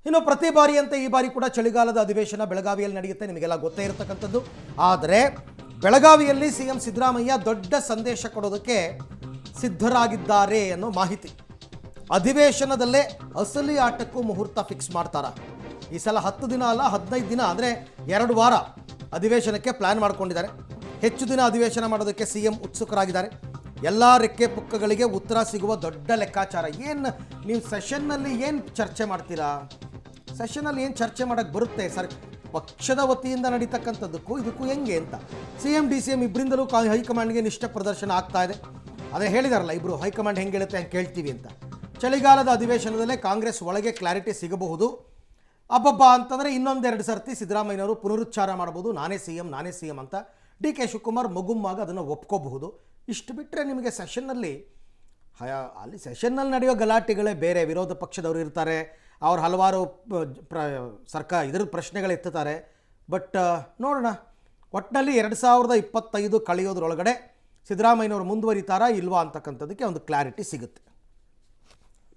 ಇನ್ನು ಪ್ರತಿ ಬಾರಿಯಂತೆ ಈ ಬಾರಿ ಕೂಡ ಚಳಿಗಾಲದ ಅಧಿವೇಶನ ಬೆಳಗಾವಿಯಲ್ಲಿ ನಡೆಯುತ್ತೆ, ನಿಮಗೆಲ್ಲ ಗೊತ್ತೇ ಇರತಕ್ಕಂಥದ್ದು. ಆದರೆ ಬೆಳಗಾವಿಯಲ್ಲಿ ಸಿಎಂ ಸಿದ್ದರಾಮಯ್ಯ ದೊಡ್ಡ ಸಂದೇಶ ಕೊಡೋದಕ್ಕೆ ಸಿದ್ಧರಾಗಿದ್ದಾರೆ ಅನ್ನೋ ಮಾಹಿತಿ. ಅಧಿವೇಶನದಲ್ಲೇ ಅಸಲಿ ಆಟಕ್ಕೂ ಮುಹೂರ್ತ ಫಿಕ್ಸ್ ಮಾಡ್ತಾರ. ಈ ಸಲ 10 ದಿನ ಅಲ್ಲ 15 ದಿನ, ಅಂದರೆ 2 ವಾರ ಅಧಿವೇಶನಕ್ಕೆ ಪ್ಲ್ಯಾನ್ ಮಾಡ್ಕೊಂಡಿದ್ದಾರೆ. ಹೆಚ್ಚು ದಿನ ಅಧಿವೇಶನ ಮಾಡೋದಕ್ಕೆ ಸಿಎಂ ಉತ್ಸುಕರಾಗಿದ್ದಾರೆ. ಎಲ್ಲ ರೆಕ್ಕೆ ಪುಕ್ಕಗಳಿಗೆ ಉತ್ತರ ಸಿಗುವ ದೊಡ್ಡ ಲೆಕ್ಕಾಚಾರ. ಏನು ನೀವು ಸೆಷನ್ನಲ್ಲಿ ಏನು ಚರ್ಚೆ ಮಾಡ್ತೀರಾ? ಸೆಷನಲ್ಲಿ ಏನು ಚರ್ಚೆ ಮಾಡೋಕ್ಕೆ ಬರುತ್ತೆ ಸರ್? ಪಕ್ಷದ ವತಿಯಿಂದ ನಡೀತಕ್ಕಂಥದ್ದಕ್ಕೂ ಇದಕ್ಕೂ ಹೆಂಗೆ ಅಂತ ಸಿಎಂ DCM ಇಬ್ಬರಿಂದಲೂ ಹೈಕಮಾಂಡ್ಗೆ ನಿಷ್ಠೆ ಪ್ರದರ್ಶನ ಆಗ್ತಾ ಇದೆ. ಅದೇ ಹೇಳಿದಾರಲ್ಲ ಇಬ್ಬರು, ಹೈಕಮಾಂಡ್ ಹೆಂಗೆ ಹೇಳುತ್ತೆ ಹಂಗೆ ಕೇಳ್ತೀವಿ ಅಂತ. ಚಳಿಗಾಲದ ಅಧಿವೇಶನದಲ್ಲೇ ಕಾಂಗ್ರೆಸ್ ಒಳಗೆ ಕ್ಲಾರಿಟಿ ಸಿಗಬಹುದು. ಅಬ್ಬಬ್ಬ ಅಂತಂದರೆ ಇನ್ನೊಂದೆರಡು ಸರ್ತಿ ಸಿದ್ದರಾಮಯ್ಯನವರು ಪುನರುಚ್ಚಾರ ಮಾಡ್ಬೋದು, ನಾನೇ ಸಿ ಎಂ ಅಂತ. DK ಶಿವಕುಮಾರ್ ಮಗುಮ್ಮಾಗ ಅದನ್ನು ಒಪ್ಕೋಬಹುದು. ಇಷ್ಟು ಬಿಟ್ಟರೆ ನಿಮಗೆ ಸೆಷನ್ನಲ್ಲಿ ಅಲ್ಲಿ ಸೆಷನ್ನಲ್ಲಿ ನಡೆಯೋ ಗಲಾಟೆಗಳೇ ಬೇರೆ. ವಿರೋಧ ಪಕ್ಷದವರು ಇರ್ತಾರೆ, ಅವ್ರು ಹಲವಾರು ಇದರ ಪ್ರಶ್ನೆಗಳು ಎತ್ತುತ್ತಾರೆ. ಬಟ್ ನೋಡೋಣ, ಒಟ್ಟಿನಲ್ಲಿ 2025 ಕಳೆಯೋದ್ರೊಳಗಡೆ ಸಿದ್ದರಾಮಯ್ಯನವರು ಮುಂದುವರಿತಾರಾ ಇಲ್ವಾ ಅಂತಕ್ಕಂಥದ್ದಕ್ಕೆ ಒಂದು ಕ್ಲಾರಿಟಿ ಸಿಗುತ್ತೆ.